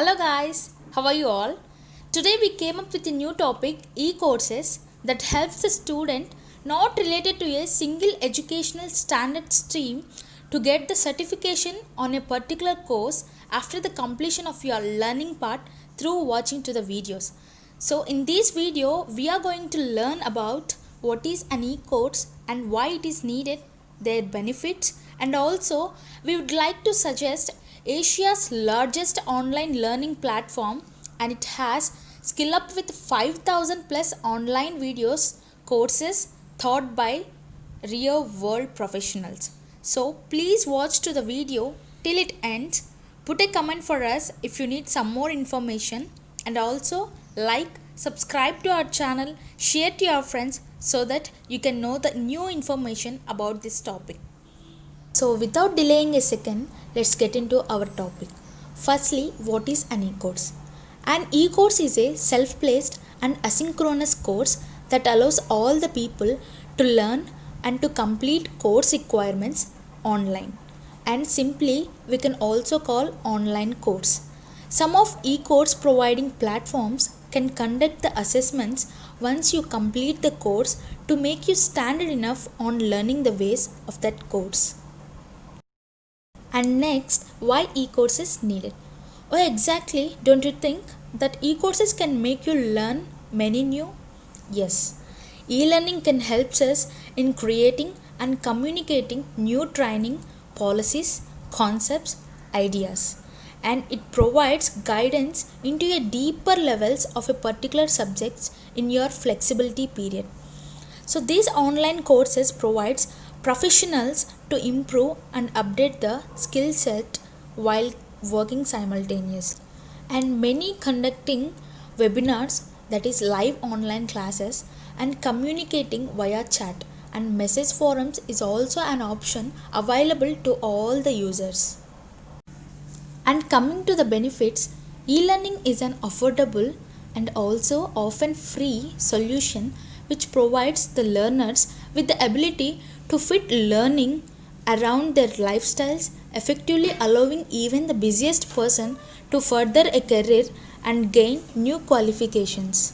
Hello guys, how are you all? Today we came up with a new topic, e-courses, that helps the student not related to a single educational standard stream to get the certification on a particular course after the completion of your learning part through watching to the videos. So in this video we are going to learn about what is an e-course and why it is needed, their benefits, and also we would like to suggest Asia's largest online learning platform, and it has skill up with 5000 plus online videos courses taught by real world professionals. So please watch to the video till it ends. Put a comment for us if you need some more information, and also like, subscribe to our channel, share to your friends so that you can know the new information about this topic. So without delaying a second, let's get into our topic. Firstly, what is an e-course? An e-course is a self-paced and asynchronous course that allows all the people to learn and to complete course requirements online. And simply, we can also call online course. Some of e-course providing platforms can conduct the assessments once you complete the course to make you standard enough on learning the ways of that course. And next, why e-course is needed? Oh, exactly, don't you think that e-courses can make you learn many new? Yes, e-learning can help us in creating and communicating new training, policies, concepts, ideas, and it provides guidance into a deeper levels of a particular subjects in your flexibility period. So these online courses provides professionals to improve and update the skill set while working simultaneously. And many conducting webinars, that is live online classes, and communicating via chat and message forums is also an option available to all the users. And coming to the benefits, e-learning is an affordable and also often free solution which provides the learners with the ability to fit learning around their lifestyles, effectively allowing even the busiest person to further a career and gain new qualifications.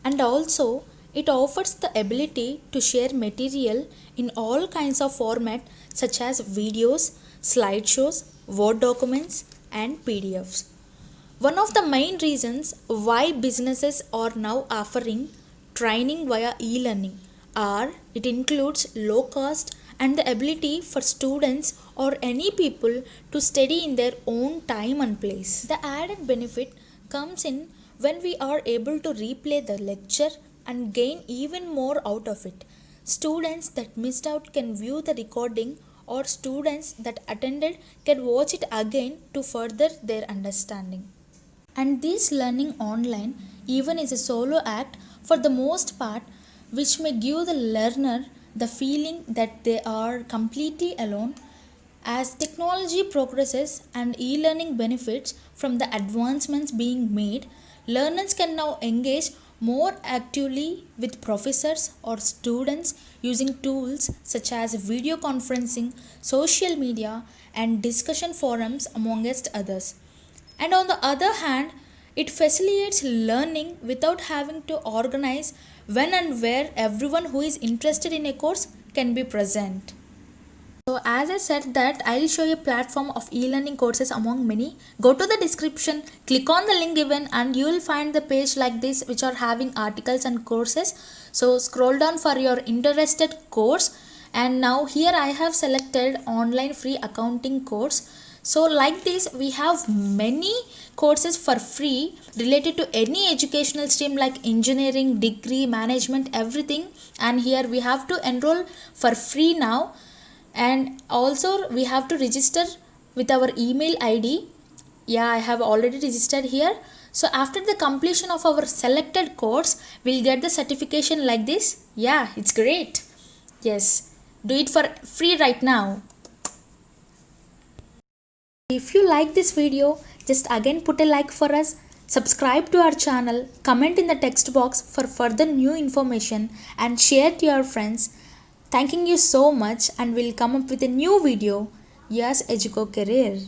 And also, it offers the ability to share material in all kinds of format such as videos, slideshows, Word documents, and PDFs. One of the main reasons why businesses are now offering training via e-learning are it includes low cost and the ability for students or any people to study in their own time and place. The added benefit comes in when we are able to replay the lecture and gain even more out of it. Students that missed out can view the recording, or students that attended can watch it again to further their understanding. And this learning online even is a solo act for the most part, which may give the learner the feeling that they are completely alone. As technology progresses and e-learning benefits from the advancements being made, learners can now engage more actively with professors or students using tools such as video conferencing, social media, and discussion forums, amongst others. And on the other hand, it facilitates learning without having to organize when and where everyone who is interested in a course can be present. So as I said that I'll show you a platform of e-learning courses among many. Go to the description, click on the link given, and you will find the page like this which are having articles and courses. So scroll down for your interested course, and now here I have selected online free accounting course. So like this we have many courses for free related to any educational stream like engineering, degree, management, everything, and here we have to enroll for free now. And also we have to register with our email ID. Yeah, I have already registered here. So after the completion of our selected course, we'll get the certification like this. Yeah, it's great. Yes, do it for free right now. If you like this video, just again put a like for us, subscribe to our channel, comment in the text box for further new information, and share to your friends. Thanking you so much, and we'll come up with a new video. Yes, Educo Career.